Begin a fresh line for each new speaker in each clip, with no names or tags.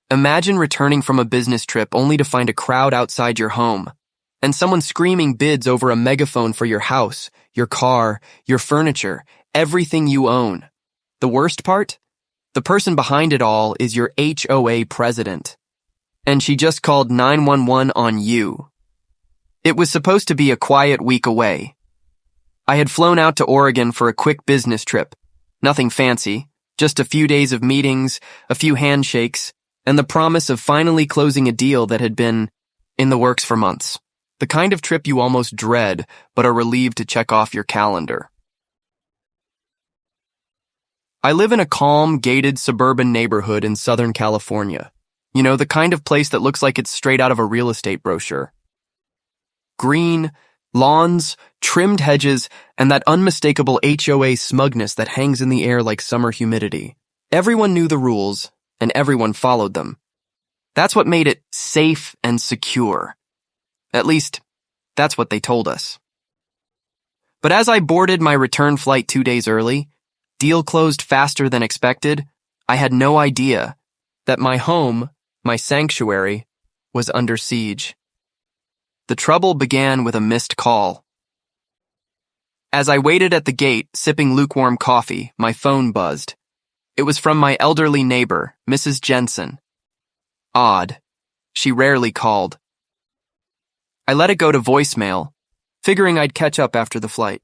Imagine returning from a business trip only to find a crowd outside your home, and someone screaming bids over a megaphone for your house, your car, your furniture, everything you own. The worst part? The person behind it all is your HOA president. And she just called 911 on you. It was supposed to be a quiet week away. I had flown out to Oregon for a quick business trip. Nothing fancy, just a few days of meetings, a few handshakes, and the promise of finally closing a deal that had been in the works for months. The kind of trip you almost dread, but are relieved to check off your calendar. I live in a calm, gated suburban neighborhood in Southern California. You know, the kind of place that looks like it's straight out of a real estate brochure. Green, lawns, trimmed hedges, and that unmistakable HOA smugness that hangs in the air like summer humidity. Everyone knew the rules, and everyone followed them. That's what made it safe and secure. At least, that's what they told us. But as I boarded my return flight 2 days early, deal closed faster than expected, I had no idea that my home, my sanctuary, was under siege. The trouble began with a missed call. As I waited at the gate, sipping lukewarm coffee, my phone buzzed. It was from my elderly neighbor, Mrs. Jensen. Odd. She rarely called. I let it go to voicemail, figuring I'd catch up after the flight.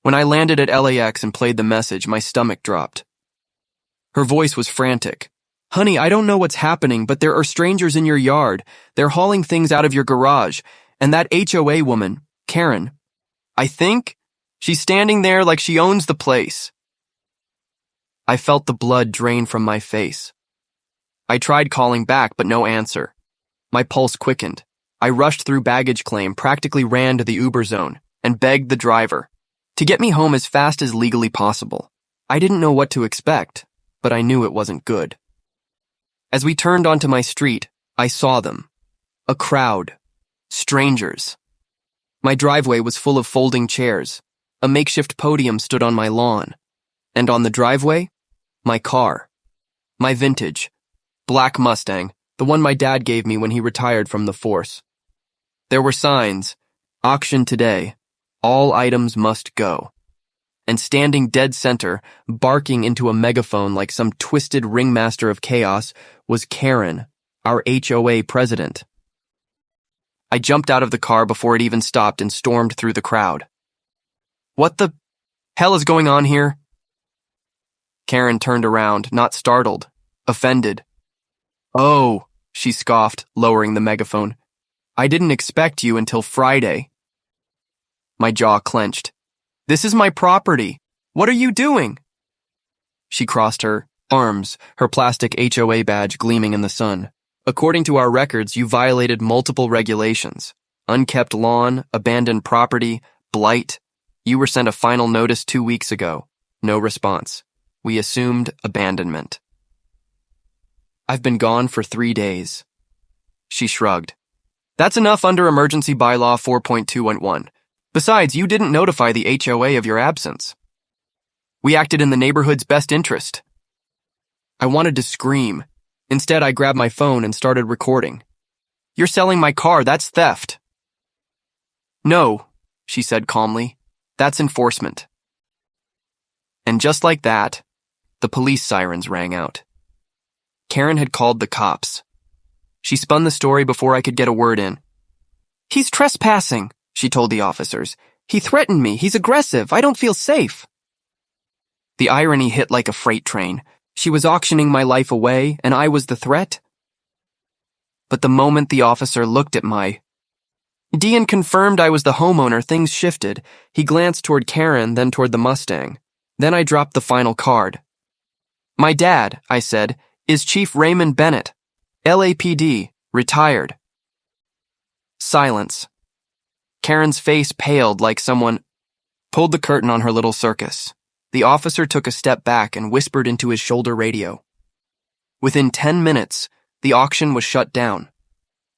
When I landed at LAX and played the message, my stomach dropped. Her voice was frantic. Honey, I don't know what's happening, but there are strangers in your yard. They're hauling things out of your garage. And that HOA woman, Karen, I think she's standing there like she owns the place. I felt the blood drain from my face. I tried calling back, but no answer. My pulse quickened. I rushed through baggage claim, practically ran to the Uber zone, and begged the driver to get me home as fast as legally possible. I didn't know what to expect, but I knew it wasn't good. As we turned onto my street, I saw them. A crowd. Strangers. My driveway was full of folding chairs. A makeshift podium stood on my lawn. And on the driveway, my car. My vintage, black Mustang, the one my dad gave me when he retired from the force. There were signs, auction today, all items must go. And standing dead center, barking into a megaphone like some twisted ringmaster of chaos, was Karen, our HOA president. I jumped out of the car before it even stopped and stormed through the crowd. What the hell is going on here? Karen turned around, not startled, offended. Oh, she scoffed, lowering the megaphone. I didn't expect you until Friday. My jaw clenched. This is my property. What are you doing? She crossed her arms, her plastic HOA badge gleaming in the sun. According to our records, you violated multiple regulations. Unkept lawn, abandoned property, blight. You were sent a final notice 2 weeks ago. No response. We assumed abandonment. I've been gone for 3 days. She shrugged. That's enough under Emergency Bylaw 4.2.1. Besides, you didn't notify the HOA of your absence. We acted in the neighborhood's best interest. I wanted to scream. Instead, I grabbed my phone and started recording. You're selling my car, that's theft. No, she said calmly. That's enforcement. And just like that, the police sirens rang out. Karen had called the cops. She spun the story before I could get a word in. He's trespassing, she told the officers. He threatened me. He's aggressive. I don't feel safe. The irony hit like a freight train. She was auctioning my life away, and I was the threat. But the moment the officer looked at my Dean confirmed I was the homeowner, things shifted. He glanced toward Karen, then toward the Mustang. Then I dropped the final card. My dad, I said, is Chief Raymond Bennett, LAPD, retired. Silence. Karen's face paled like someone pulled the curtain on her little circus. The officer took a step back and whispered into his shoulder radio. Within 10 minutes, the auction was shut down.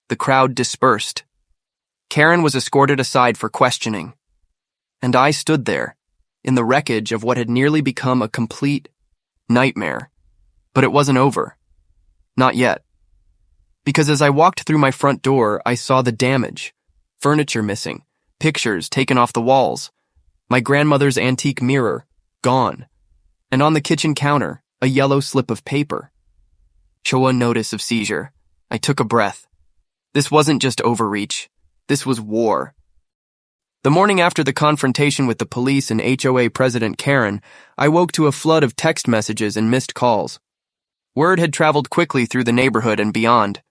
The crowd dispersed. Karen was escorted aside for questioning. And I stood there, in the wreckage of what had nearly become a complete nightmare. But it wasn't over. Not yet. because as I walked through my front door, I saw the damage. Furniture missing, pictures taken off the walls, my grandmother's antique mirror, gone, and on the kitchen counter, a yellow slip of paper. HOA notice of seizure. I took a breath. This wasn't just overreach. This was war. The morning after the confrontation with the police and HOA President Karen, I woke to a flood of text messages and missed calls. Word had traveled quickly through the neighborhood and beyond.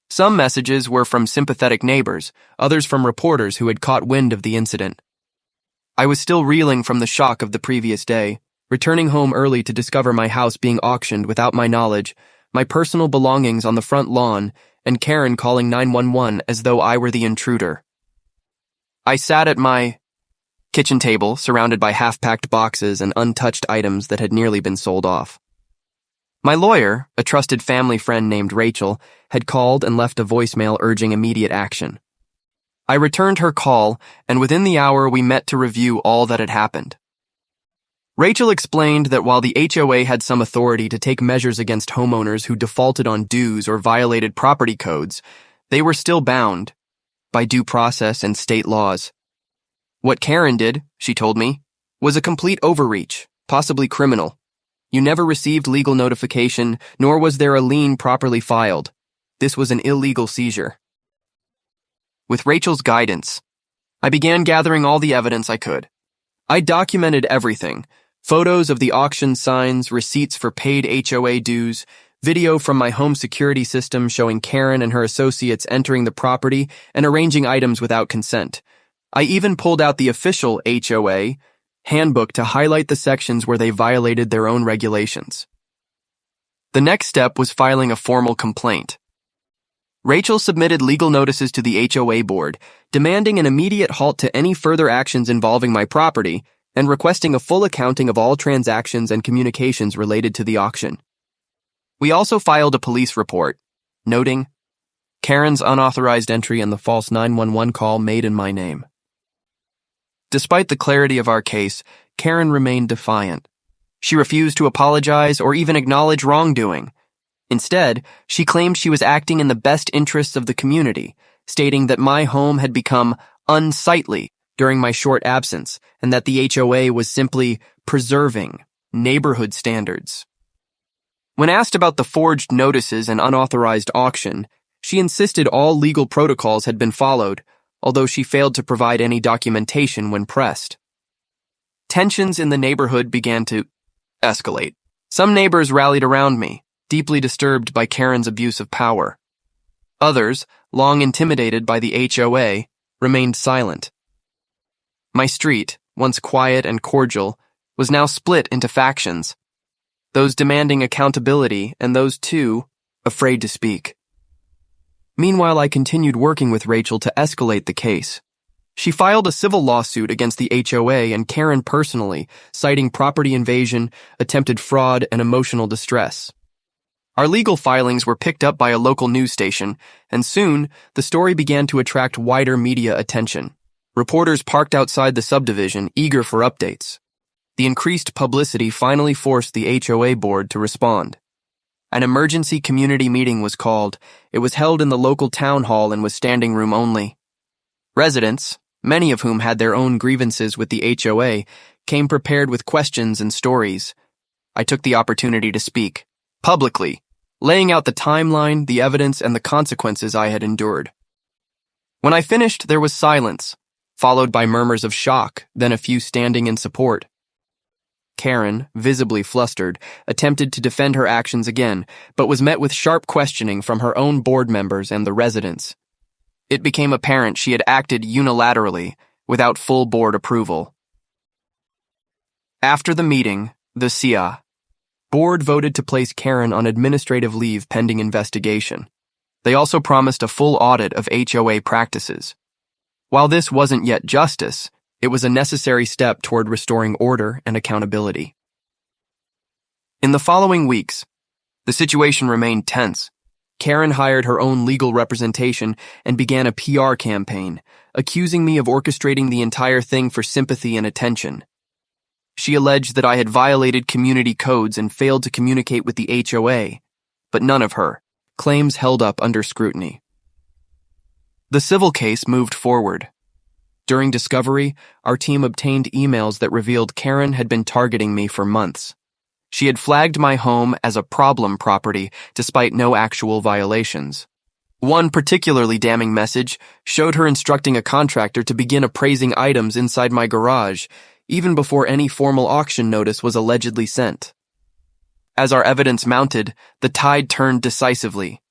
Some messages were from sympathetic neighbors, others from reporters who had caught wind of the incident. I was still reeling from the shock of the previous day, returning home early to discover my house being auctioned without my knowledge, my personal belongings on the front lawn, and Karen calling 911 as though I were the intruder. I sat at my kitchen table, surrounded by half-packed boxes and untouched items that had nearly been sold off. My lawyer, a trusted family friend named Rachel, had called and left a voicemail urging immediate action. I returned her call, and within the hour we met to review all that had happened. Rachel explained that while the HOA had some authority to take measures against homeowners who defaulted on dues or violated property codes, they were still bound by due process and state laws. What Karen did, she told me, was a complete overreach, possibly criminal. You never received legal notification, nor was there a lien properly filed. This was an illegal seizure. With Rachel's guidance, I began gathering all the evidence I could. I documented everything: photos of the auction signs, receipts for paid HOA dues, video from my home security system showing Karen and her associates entering the property and arranging items without consent. I even pulled out the official HOA handbook to highlight the sections where they violated their own regulations. The next step was filing a formal complaint. Rachel submitted legal notices to the HOA board, demanding an immediate halt to any further actions involving my property and requesting a full accounting of all transactions and communications related to the auction. We also filed a police report, noting Karen's unauthorized entry and the false 911 call made in my name. Despite the clarity of our case, Karen remained defiant. She refused to apologize or even acknowledge wrongdoing. Instead, she claimed she was acting in the best interests of the community, stating that my home had become unsightly during my short absence and that the HOA was simply preserving neighborhood standards. When asked about the forged notices and unauthorized auction, she insisted all legal protocols had been followed, although she failed to provide any documentation when pressed. Tensions in the neighborhood began to escalate. Some neighbors rallied around me, deeply disturbed by Karen's abuse of power. Others, long intimidated by the HOA, remained silent. My street, once quiet and cordial, was now split into factions, those demanding accountability and those, too, afraid to speak. Meanwhile, I continued working with Rachel to escalate the case. She filed a civil lawsuit against the HOA and Karen personally, citing property invasion, attempted fraud, and emotional distress. Our legal filings were picked up by a local news station, and soon, the story began to attract wider media attention. Reporters parked outside the subdivision, eager for updates. The increased publicity finally forced the HOA board to respond. An emergency community meeting was called. It was held in the local town hall and was standing room only. Residents, many of whom had their own grievances with the HOA, came prepared with questions and stories. I took the opportunity to speak, publicly, laying out the timeline, the evidence, and the consequences I had endured. When I finished, there was silence, followed by murmurs of shock, then a few standing in support. Karen, visibly flustered, attempted to defend her actions again, but was met with sharp questioning from her own board members and the residents. It became apparent she had acted unilaterally, without full board approval. After the meeting, the HOA board voted to place Karen on administrative leave pending investigation. They also promised a full audit of HOA practices. While this wasn't yet justice, it was a necessary step toward restoring order and accountability. In the following weeks, the situation remained tense. Karen hired her own legal representation and began a PR campaign, accusing me of orchestrating the entire thing for sympathy and attention. She alleged that I had violated community codes and failed to communicate with the HOA, but none of her claims held up under scrutiny. The civil case moved forward. During discovery, our team obtained emails that revealed Karen had been targeting me for months. She had flagged my home as a problem property despite no actual violations. One particularly damning message showed her instructing a contractor to begin appraising items inside my garage, even before any formal auction notice was allegedly sent. As our evidence mounted, the tide turned decisively.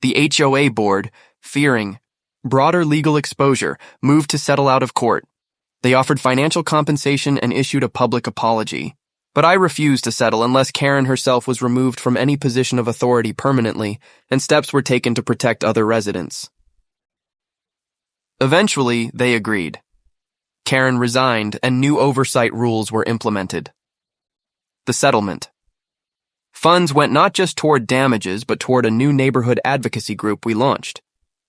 The HOA board, fearing broader legal exposure, moved to settle out of court. They offered financial compensation and issued a public apology. But I refused to settle unless Karen herself was removed from any position of authority permanently and steps were taken to protect other residents. Eventually, they agreed. Karen resigned and new oversight rules were implemented. The settlement. Funds went not just toward damages but toward a new neighborhood advocacy group we launched,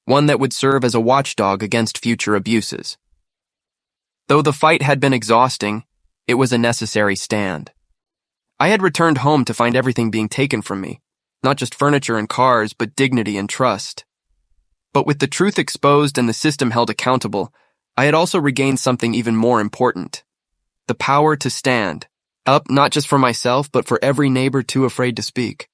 one that would serve as a watchdog against future abuses. Though the fight had been exhausting, it was a necessary stand. I had returned home to find everything being taken from me, not just furniture and cars, but dignity and trust. But with the truth exposed and the system held accountable, I had also regained something even more important: the power to stand, up not just for myself, but for every neighbor too afraid to speak.